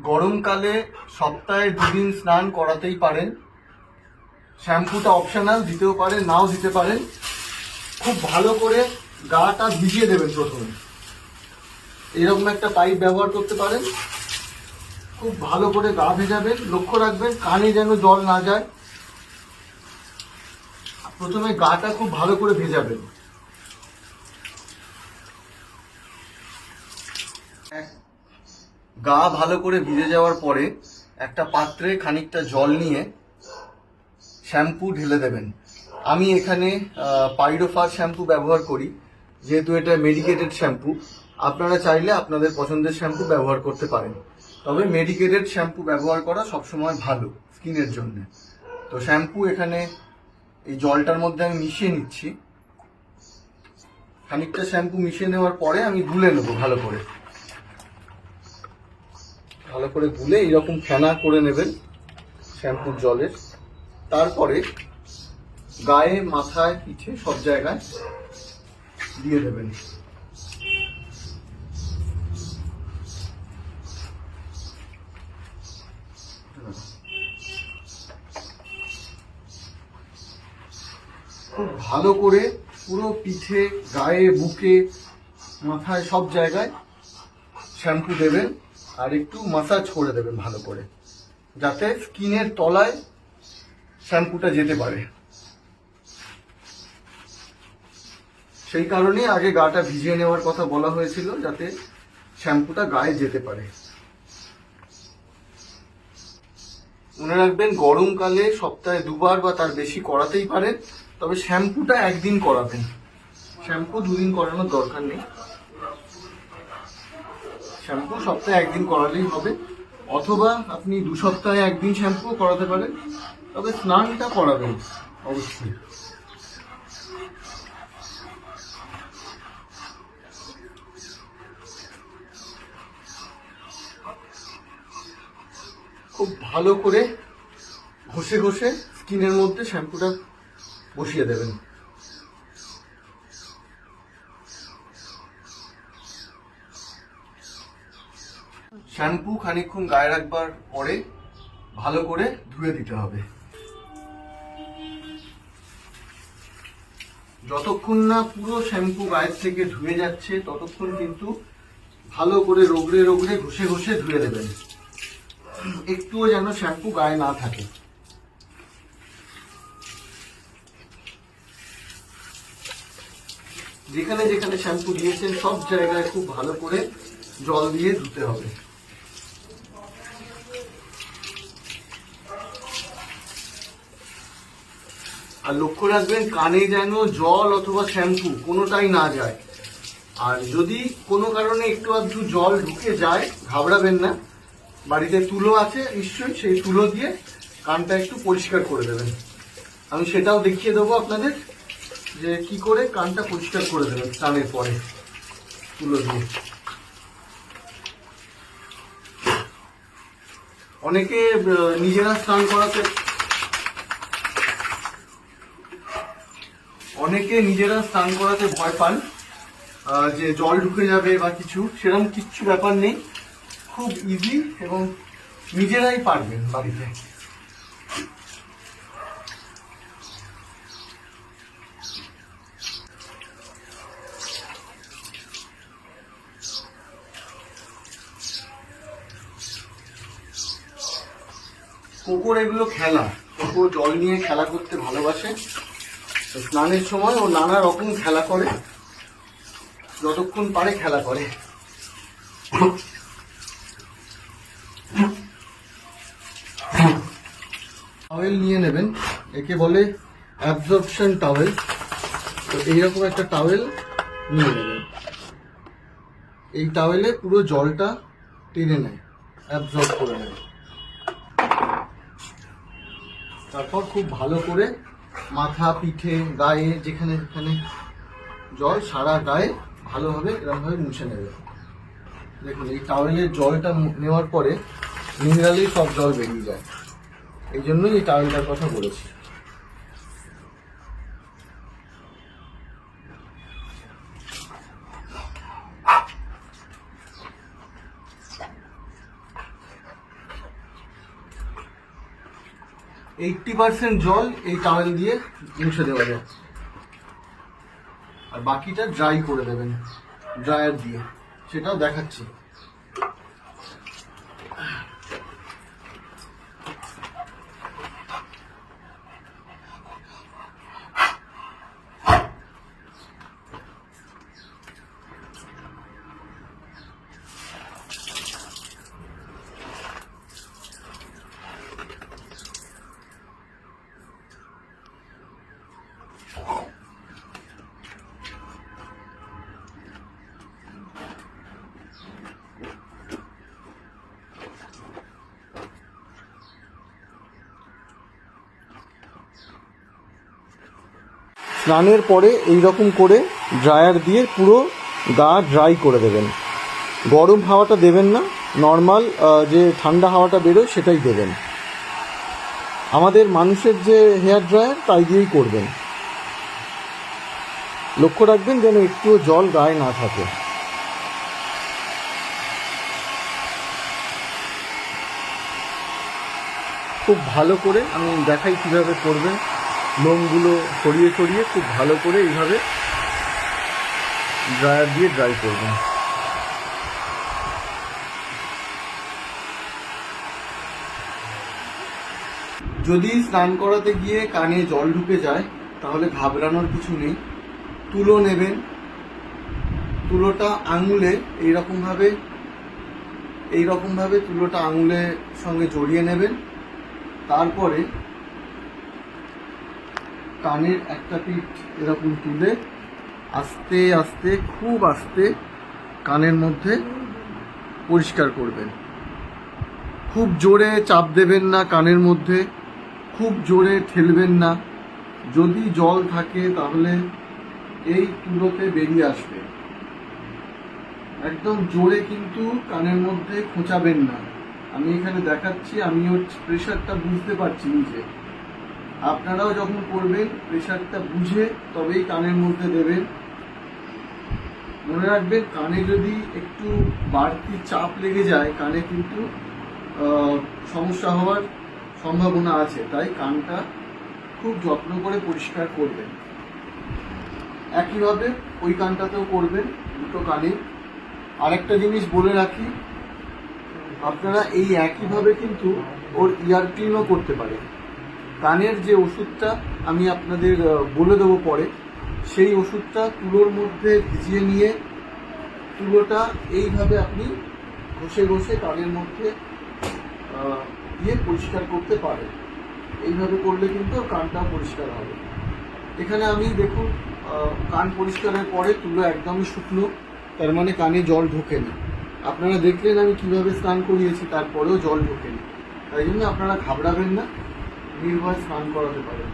গরমকালে সপ্তাহে 2 দিন স্নান করাতেই পারেন। শ্যাম্পুটা অপশনাল, দিতেও পারেন নাও দিতে পারেন। খুব ভালো করে গাটা ভিজিয়ে দেবেন। প্রথমে এরকম একটা পাইপ ব্যবহার করতে পারেন। খুব ভালো করে গা ভেজাবেন, লক্ষ্য রাখবেন কানে যেন জল না যায়। প্রথমে গাটা খুব ভালো করে ভেজাবেন। গা ভালো করে ভিজে যাওয়ার পরে একটা পাত্রে খানিকটা জল নিয়ে শ্যাম্পু ঢেলে দেবেন। আমি এখানে পাইরোফার শ্যাম্পু ব্যবহার করি, যেহেতু এটা মেডিকেটেড শ্যাম্পু। আপনারা চাইলে আপনাদের পছন্দের শ্যাম্পু ব্যবহার করতে পারেন, তবে মেডিকেটেড শ্যাম্পু ব্যবহার করা সবসময় ভালো স্কিনের জন্য। তো শ্যাম্পু এখানে এই জলটার মধ্যে আমি মিশিয়ে নিচ্ছি। খানিকটা শ্যাম্পু মিশিয়ে নেওয়ার পরে আমি গুলে নেবো ভালো করে। ভালো করে গুলে এইরকম ফেনা করে নেবেন শ্যাম্পুর জলের। তারপরে গায়ে, মাথায়, পিঠে সব জায়গায় দিয়ে দেবেন। খুব ভালো করে পুরো পিঠে, গায়ে, বুকে, মাথায় সব জায়গায় শ্যাম্পু দেবেন। আর একটু মাসাজ করে দেবেন ভালো করে, যাতে স্কিনের তলায় শ্যাম্পুটা যেতে পারে। সেই কারণে আগে গাটা ভিজিয়ে নেওয়ার কথা বলা হয়েছিল, যাতে শ্যাম্পুটা গায়ে যেতে পারে। মনে রাখবেন গরমকালে সপ্তাহে 2 বার বা তার বেশি করাতেই পারেন, তবে শ্যাম্পুটা 1 দিন করাবেন। শ্যাম্পু 2 দিন করানোর দরকার নেই। শ্যাম্পু সপ্তাহে 1 দিন করালেই হবে, অথবা আপনি 2 সপ্তাহে 1 দিন শ্যাম্পু করাতে পারেন, তবে স্নানটা করাবেন অবশ্যই। খুব ভালো করে ঘষে ঘষে স্কিনের মধ্যে শ্যাম্পুটা বসিয়ে দেবেন। শ্যাম্পু খানিকক্ষণ গায়ে রাখবার পরে ভালো করে ধুয়ে দিতে হবে। যতক্ষণ না পুরো শ্যাম্পু গায়ের থেকে ধুয়ে যাচ্ছে ততক্ষণ কিন্তু ভালো করে রগড়ে রগড়ে ঘষে ঘষে ধুয়ে দেবেন, একটুও যেন শ্যাম্পু গায়ে না থাকে। যেখানে যেখানে শ্যাম্পু দিয়েছেন সব জায়গায় খুব ভালো করে জল দিয়ে ধুতে হবে। আর লক্ষ্য রাখবেন কানে যেন জল অথবা শ্যাম্পু কোনোটাই না যায়। আর যদি কোনো কারণে একটু আধটু জল ঢুকে যায়, ঘাবড়াবেন না। বাড়িতে তুলো আছে নিশ্চয়ই, সেই তুলো দিয়ে কানটা একটু পরিষ্কার করে দেবেন। আমি সেটাও দেখিয়ে দেবো আপনাদের, যে কি করে কানটা পরিষ্কার করে দেবেন স্নানের পরে তুলো দিয়ে। অনেকে নিজেরা স্নান করাতে ভয় পান, যে জল ঢুকে যাবে বা কিছু, সেরকম কিচ্ছু ব্যাপার নেই। খুব ইজি এবং নিজেরাই পারবেন বাড়িতে। কুকুর এগুলো খেলা, কুকুর জল নিয়ে খেলা করতে ভালোবাসে। স্নানের সময় ও নানা রকম খেলা করে, যতক্ষণ পারে খেলা করে। টাওয়েল নিয়ে নেবেন, একে বলে অ্যাবজর্পশন টাওয়েল। তো এইরকম একটা টাওয়েল নিয়ে নেবেন। এই টাওয়েলে পুরো জলটা টেনে নেয়, অ্যাবজর্ব করে নেয়। তারপর খুব ভালো করে মাথা, পিঠে, গায়ে যেখানে যেখানে জল, সারা গায়ে ভালোভাবে এরকমভাবে মুছে নেবে। দেখুন এই টাওয়েলের জলটা নেওয়ার পরে মিনারেলেই সব জল বেরিয়ে যায়। এই জন্যই এই টাওয়েলটার কথা বলেছি। 80% জল এই টাওয়েল দিয়ে মুছে দেওয়া যায়, আর বাকিটা ড্রাই করে দেবেন ড্রায়ার দিয়ে, সেটাও দেখাচ্ছি। স্নানের পরে এই রকম করে ড্রায়ার দিয়ে পুরো গা ড্রাই করে দেবেন। গরম হাওয়াটা দেবেন না, নর্মাল যে ঠান্ডা হাওয়াটা বেরোয় সেটাই দেবেন। আমাদের মানুষের যে হেয়ার ড্রায়ার তাই দিয়েই করবেন। লক্ষ্য রাখবেন যেন একটুও জল গায়ে না থাকে। খুব ভালো করে আমি দেখাই কীভাবে করবেন। লোমগুলো সরিয়ে সরিয়ে খুব ভালো করে এইভাবে ড্রায়ার দিয়ে ড্রাই করবেন। যদি স্নান করাতে গিয়ে কানে জল ঢুকে যায় তাহলে ঘাবড়ানোর কিছু নেই। তুলো নেবেন, তুলোটা আঙুলে এইরকমভাবে তুলোটা আঙুলের সঙ্গে জড়িয়ে নেবেন। তারপরে কানের একটা পিঠ এরকম তুলে আস্তে আস্তে খুব আস্তে কানের মধ্যে পরিষ্কার করবেন। খুব জোরে চাপ দেবেন না কানের মধ্যে, খুব জোরে ঠেলবেন না। যদি জল থাকে তাহলে এই তুলোতে বেরিয়ে আসবে। একদম জোরে কিন্তু কানের মধ্যে খোঁচাবেন না। আমি এখানে দেখাচ্ছি, আমি ওর প্রেশারটা বুঝতে পারছি নিজে। আপনারাও যখন করবেন প্রেশারটা বুঝে তবেই কানের মধ্যে দেবেন। মনে রাখবেন, কানে যদি একটু বাড়তি চাপ লেগে যায় কানে কিন্তু সমস্যা হওয়ার সম্ভাবনা আছে। তাই কানটা খুব যত্ন করে পরিষ্কার করবেন। একইভাবে ওই কানটাতেও করবেন, দুটো কানে। আরেকটা জিনিস বলে রাখি, আপনারা এই একইভাবে কিন্তু ওর ইয়ার ক্লিনও করতে পারেন। কানের যে ওষুধটা আমি আপনাদের বলে দেবো পরে, সেই ওষুধটা তুলোর মধ্যে ভিজিয়ে নিয়ে তুলোটা এইভাবে আপনি ঘষে ঘষে কানের মধ্যে দিয়ে পরিষ্কার করতে পারেন। এইভাবে করলে কিন্তু কানটা পরিষ্কার হবে। এখানে আমি দেখুন কান পরিষ্কারের পরে তুলো একদমই শুকনো, তার মানে কানে জল ঢোকেনি। আপনারা দেখলেন আমি কিভাবে স্নান করিয়েছি, তারপরেও জল ঢোকেনি। তাই জন্য আপনারা ঘাবড়াবেন না, নির্ভয় স্নান করাতে পারেন।